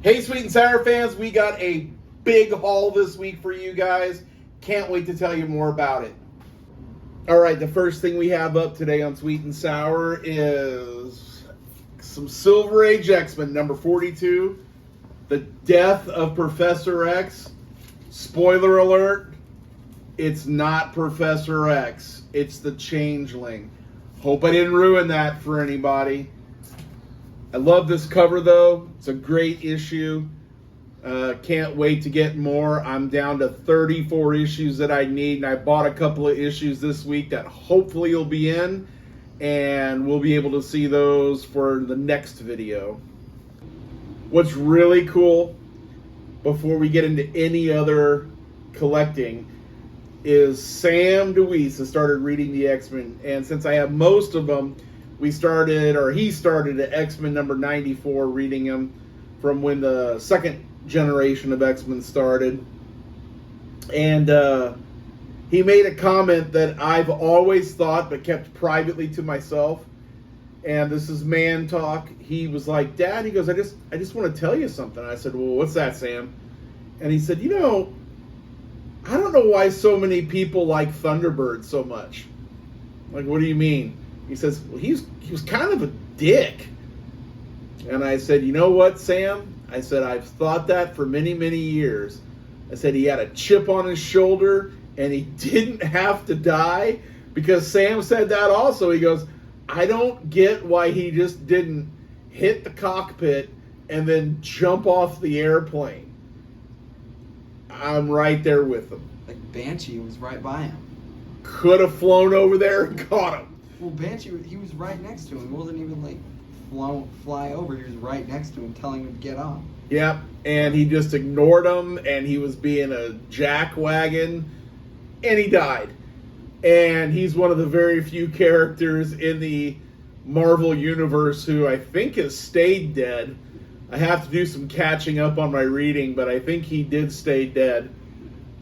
Hey, Sweet and Sour fans, we got a big haul this week for you guys. Can't wait to tell you more about it. All right, the first thing we have up today on Sweet and Sour is some Silver Age X-Men, number 42, The Death of Professor X. Spoiler alert, it's not Professor X, it's the Changeling. Hope I didn't ruin that for anybody. I love this cover, though. It's a great issue. Can't wait to get more. I'm down to 34 issues that I need, and I bought a couple of issues this week that hopefully will be in, and we'll be able to see those for the next video. What's really cool, before we get into any other collecting, is Sam DeWeese has started reading the X-Men, and since I have most of them, he started at X-Men number 94, reading them from when the second generation of X-Men started. And he made a comment that I've always thought but kept privately to myself. And this is man talk. He was like, "Dad," he goes, I just want to tell you something. I said, "Well, what's that, Sam?" And he said, I don't know why so many people like Thunderbird so much. Like, what do you mean? He says, "Well, he was kind of a dick." And I said, "You know what, Sam?" I said, "I've thought that for many, many years." I said, "He had a chip on his shoulder and he didn't have to die," because Sam said that also. He goes, "I don't get why he just didn't hit the cockpit and then jump off the airplane." I'm right there with him. Like Banshee was right by him. Could have flown over there and caught him. Well, Banshee, he was right next to him. He wasn't even like fly over. He was right next to him, telling him to get on. Yep, and he just ignored him, and he was being a jackwagon, and he died. And he's one of the very few characters in the Marvel Universe who I think has stayed dead. I have to do some catching up on my reading, but I think he did stay dead.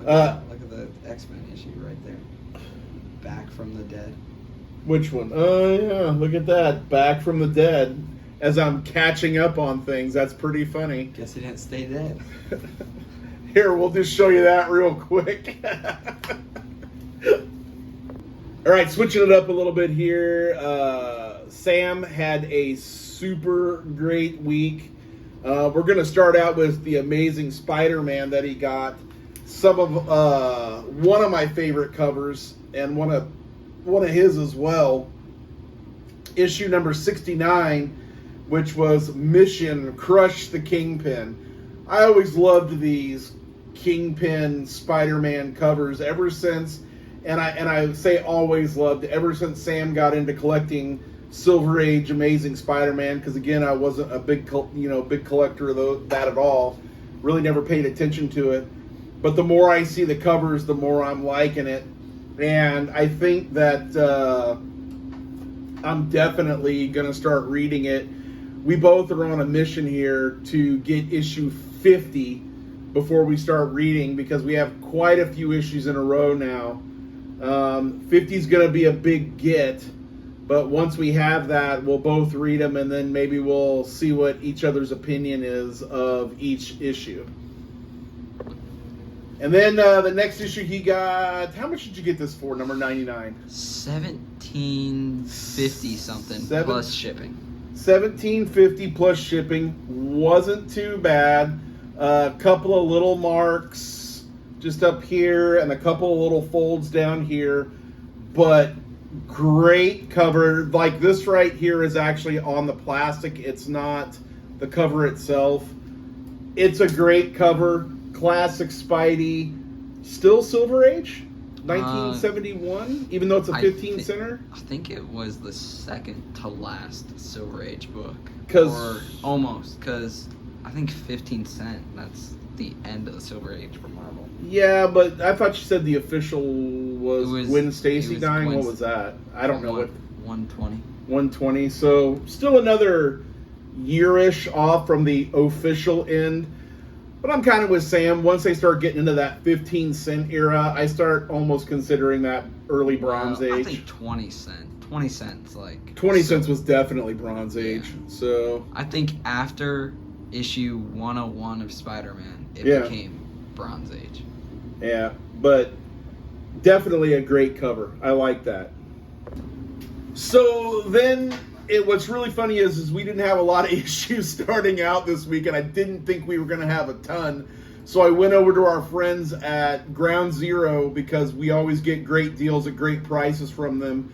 Look at the X-Men issue right there. Back from the Dead. Which one? Oh, yeah, look at that. Back from the Dead. As I'm catching up on things, that's pretty funny. Guess he didn't stay dead. Here, we'll just show you that real quick. All right, switching it up a little bit here. Sam had a super great week. We're going to start out with the Amazing Spider-Man that he got. One of my favorite covers, and one of his as well. Issue number 69, which was Mission Crush the Kingpin. I always loved these Kingpin Spider-Man covers ever since, and I say always loved, ever since Sam got into collecting Silver Age Amazing Spider-Man, because again, I wasn't a big collector of that at all. Really never paid attention to it. But the more I see the covers, the more I'm liking it. And I think that I'm definitely going to start reading it. We both are on a mission here to get issue 50 before we start reading, because we have quite a few issues in a row now. 50 is going to be a big get, but once we have that, we'll both read them, and then maybe we'll see what each other's opinion is of each issue. And then the next issue he got, how much did you get this for, number 99? $17.50 something plus shipping. $17.50 plus shipping. Wasn't too bad. A couple of little marks just up here and a couple of little folds down here. But great cover. Like this right here is actually on the plastic. It's not the cover itself. It's a great cover. Classic Spidey. Still Silver Age? 1971? Even though it's a 15 center? I think it was the second to last Silver Age book. Or almost, because I think 15 cent, that's the end of the Silver Age for Marvel. Yeah, but I thought you said the official was Gwen Stacy dying. What was that? I don't know what. 120. 120. So still another year-ish off from the official end. But I'm kind of with Sam. Once they start getting into that 15 cent era, I start almost considering that early Bronze Age. I think 20 cent. 20 cents, like... 20 cents was definitely Bronze Age. So I think after issue 101 of Spider-Man, it Yeah. became Bronze Age. Yeah, but definitely a great cover. I like that. So then, what's really funny is we didn't have a lot of issues starting out this week, and I didn't think we were going to have a ton. So I went over to our friends at Ground Zero because we always get great deals at great prices from them.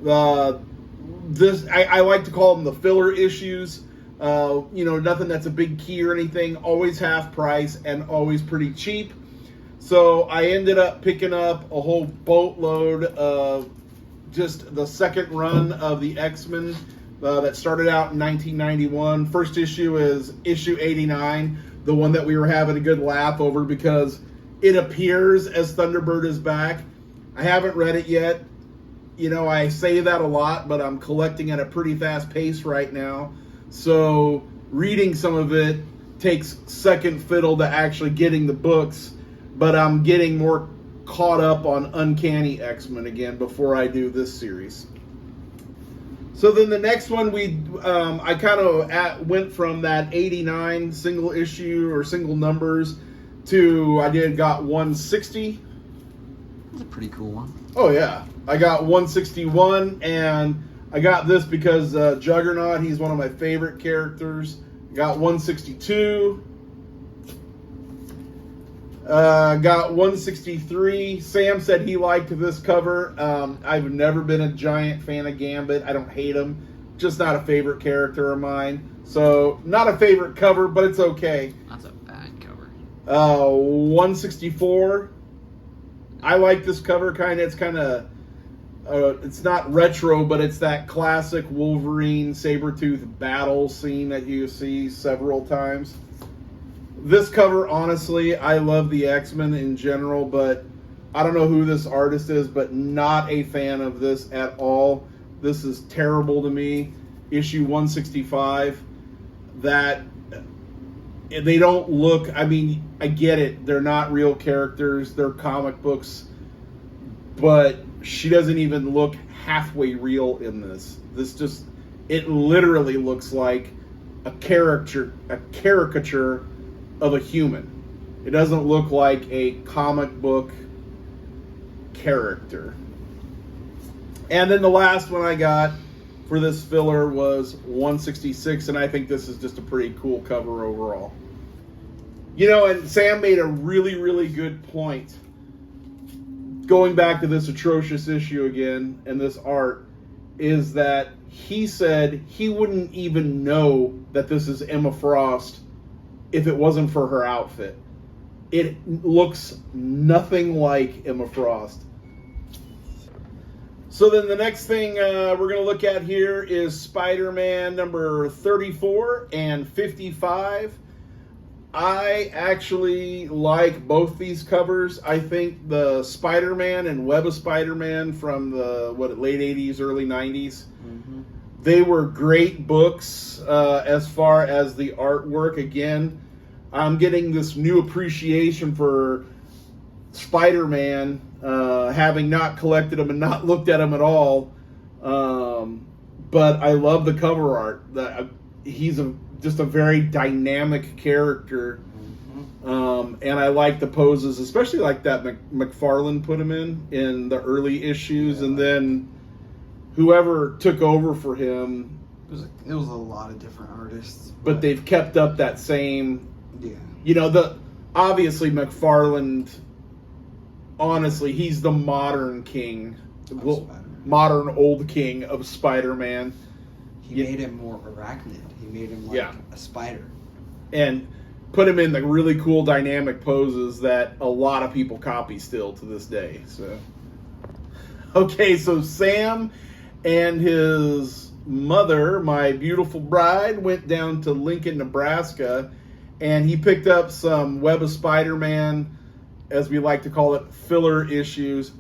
I like to call them the filler issues. Nothing that's a big key or anything. Always half price and always pretty cheap. So I ended up picking up a whole boatload of just the second run of the X-Men that started out in 1991. First issue is issue 89, the one that we were having a good laugh over because it appears as Thunderbird is back. I haven't read it yet. I say that a lot, but I'm collecting at a pretty fast pace right now. So reading some of it takes second fiddle to actually getting the books, but I'm getting more caught up on Uncanny X-Men again before I do this series. So then the next one I kind of went from that 89 single issue or single numbers to got 160. That's a pretty cool one. Oh yeah, I got 161, and I got this because Juggernaut, he's one of my favorite characters. Got 162. Got 163. Sam said he liked this cover. I've never been a giant fan of Gambit. I don't hate him. Just not a favorite character of mine. So, not a favorite cover, but it's okay. That's a bad cover. 164. I like this cover it's not retro, but it's that classic Wolverine Sabretooth battle scene that you see several times. This cover, honestly, I love the X-Men in general, but I don't know who this artist is, but not a fan of this at all. This is terrible to me. Issue 165. That they don't look, I get it. They're not real characters. They're comic books. But she doesn't even look halfway real in this. It literally looks like a caricature of a human. It doesn't look like a comic book character. And then the last one I got for this filler was 166, and I think this is just a pretty cool cover overall. And Sam made a really, really good point. Going back to this atrocious issue again, and this art, is that he said he wouldn't even know that this is Emma Frost if it wasn't for her outfit. It looks nothing like Emma Frost. So then the next thing we're going to look at here is Spider-Man number 34 and 55. I actually like both these covers. I think the Spider-Man and Web of Spider-Man from the late 80s, early 90s, they were great books as far as the artwork. Again, I'm getting this new appreciation for Spider-Man, having not collected them and not looked at them at all. But I love the cover art. He's just a very dynamic character. And I like the poses, especially like that McFarlane put him in the early issues. Yeah. And then whoever took over for him. It was a lot of different artists. But they've kept up that same... Yeah. Obviously McFarlane, honestly, he's the modern king. Modern old king of Spider-Man. He made him more arachnid. He made him like a spider. And put him in the really cool dynamic poses that a lot of people copy still to this day. So, okay, so Sam and his mother, my beautiful bride, went down to Lincoln, Nebraska, and he picked up some Web of Spider-Man, as we like to call it, filler issues.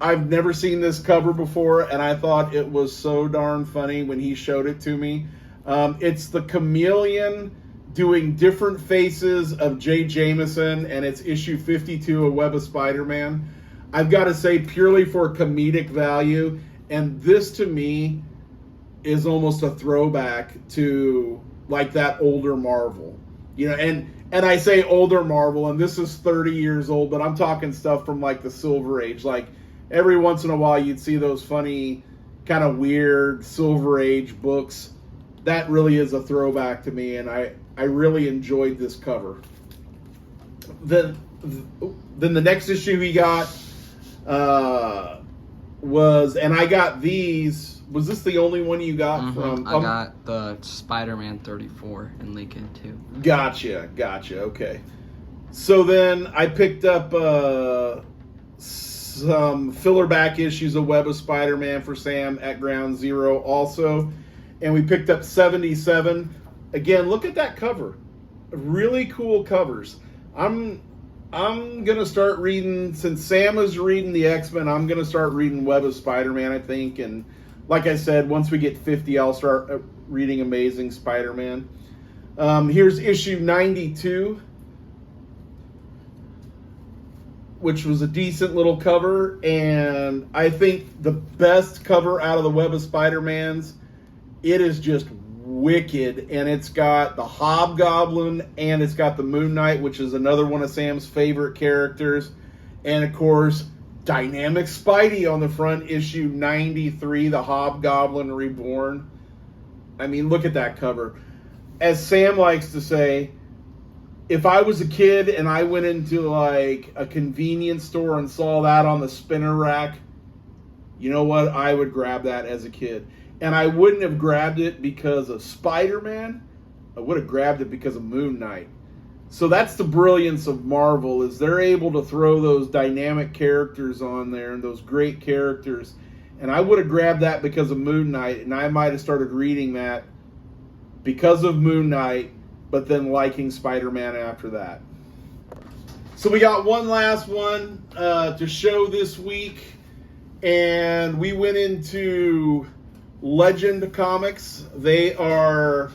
I've never seen this cover before, and I thought it was so darn funny when he showed it to me. It's the Chameleon doing different faces of Jay Jameson, and it's issue 52 of Web of Spider-Man. I've got to say, purely for comedic value, and this to me is almost a throwback to like that older Marvel. You know, and I say older Marvel, and this is 30 years old, but I'm talking stuff from like the Silver Age. Like every once in a while, you'd see those funny, kind of weird Silver Age books. That really is a throwback to me, and I really enjoyed this cover. Then the next issue we got was, and I got these. Was this the only one you got from? I got the Spider-Man 34 in Lincoln too. Gotcha. Okay. So then I picked up some filler back issues of Web of Spider-Man for Sam at Ground Zero also. And we picked up 77. Again, look at that cover. Really cool covers. I'm gonna start reading, since Sam is reading the X-Men, I'm gonna start reading Web of Spider-Man, I think, and like I said, once we get 50, I'll start reading Amazing Spider-Man. Here's issue 92, which was a decent little cover, and I think the best cover out of the Web of Spider-Mans. It is just wicked, and it's got the Hobgoblin, and it's got the Moon Knight, which is another one of Sam's favorite characters, and of course, Dynamic Spidey on the front, issue 93, the Hobgoblin Reborn. I mean, look at that cover. As Sam likes to say, if I was a kid and I went into like a convenience store and saw that on the spinner rack, you know what? I would grab that as a kid. And I wouldn't have grabbed it because of Spider-Man. I would have grabbed it because of Moon Knight. So that's the brilliance of Marvel, is they're able to throw those dynamic characters on there and those great characters. And I would have grabbed that because of Moon Knight, and I might have started reading that because of Moon Knight, but then liking Spider-Man after that. So we got one last one to show this week, and we went into Legend Comics. They are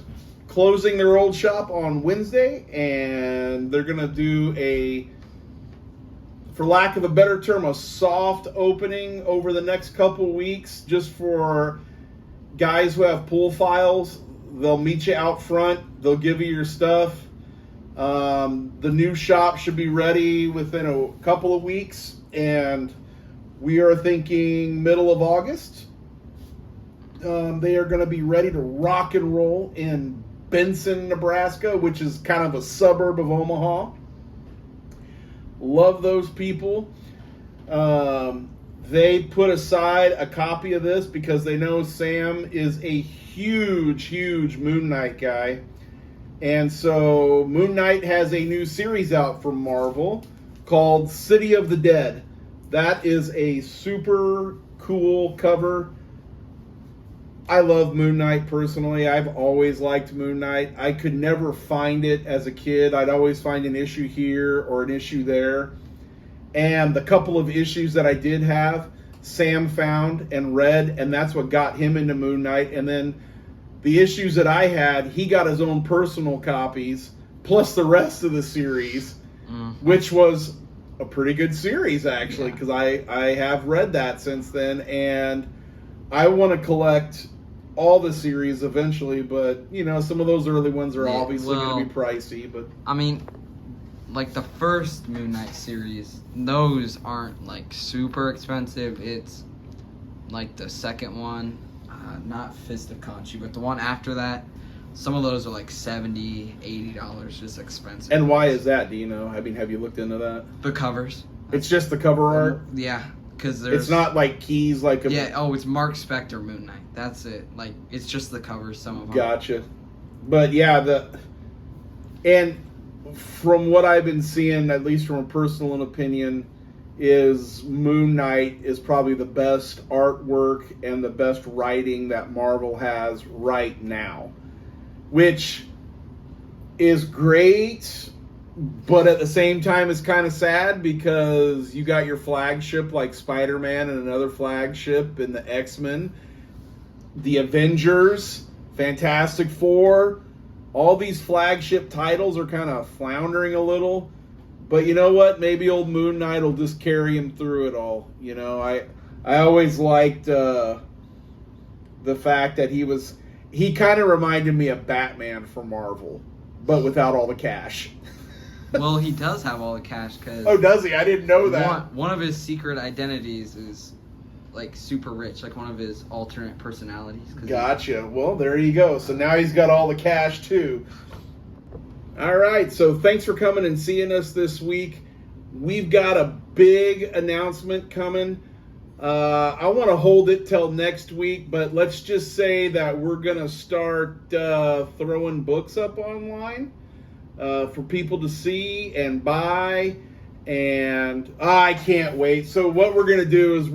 closing their old shop on Wednesday, and they're going to do a, for lack of a better term, a soft opening over the next couple weeks just for guys who have pull files. They'll meet you out front. They'll give you your stuff. The new shop should be ready within a couple of weeks, and we are thinking middle of August. They are going to be ready to rock and roll in Benson, Nebraska, which is kind of a suburb of Omaha. Love those people. They put aside a copy of this because they know Sam is a huge Moon Knight guy. And so Moon Knight has a new series out from Marvel called City of the Dead. That is a super cool cover. I love Moon Knight personally. I've always liked Moon Knight. I could never find it as a kid. I'd always find an issue here or an issue there. And the couple of issues that I did have, Sam found and read, and that's what got him into Moon Knight. And then the issues that I had, he got his own personal copies, plus the rest of the series, which was a pretty good series, actually, because I have read that since then, and I want to collect all the series eventually, but, you know, some of those early ones are obviously going to be pricey, but... I mean, like, the first Moon Knight series, those aren't, like, super expensive. It's, like, the second one, not Fist of Khonshu, but the one after that, some of those are, like, $70, $80, just expensive. And why is that, do you know? I mean, have you looked into that? The covers. It's just the cover art? Yeah. Because there's... It's not like keys like a... Yeah, it's Mark Spector Moon Knight. That's it. Like, it's just the covers, some of them. Gotcha. But yeah, and from what I've been seeing, at least from a personal opinion, is Moon Knight is probably the best artwork and the best writing that Marvel has right now. Which is great, but at the same time it's kind of sad because you got your flagship like Spider-Man and another flagship in the X-Men, the Avengers, Fantastic Four. All these flagship titles are kind of floundering a little. But you know what? Maybe old Moon Knight will just carry him through it all. You know, I always liked the fact that he kind of reminded me of Batman from Marvel. but without all the cash. Well, he does have all the cash because Oh, does he? I didn't know that. one of his secret identities is like super rich, like one of his alternate personalities. Gotcha. Well, there you go. So now he's got all the cash too. All right. So thanks for coming and seeing us this week. We've got a big announcement coming. I want to hold it till next week, but let's just say that we're going to start throwing books up online for people to see and buy. And I can't wait. So what we're going to do is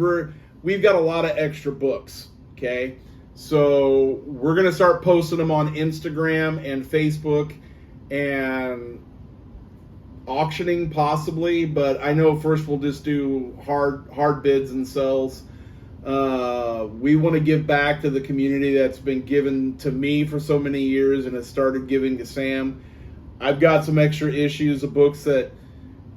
we've got a lot of extra books, okay? So we're going to start posting them on Instagram and Facebook and auctioning possibly, but I know first we'll just do hard bids and sells. We want to give back to the community that's been given to me for so many years and has started giving to Sam. I've got some extra issues of books that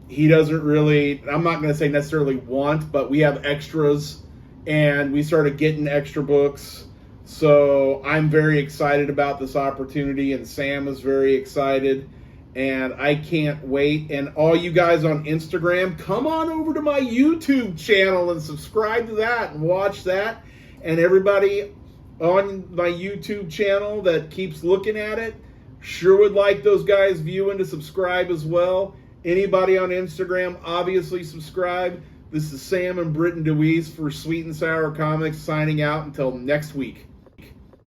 he doesn't really, I'm not going to say necessarily want, but we have extras and we started getting extra books. So I'm very excited about this opportunity and Sam is very excited. And I can't wait. And all you guys on Instagram, come on over to my YouTube channel and subscribe to that and watch that. And everybody on my YouTube channel that keeps looking at it, sure would like those guys viewing to subscribe as well. Anybody on Instagram, obviously subscribe. This is Sam and Britton DeWeese for Sweet and Sour Comics signing out until next week.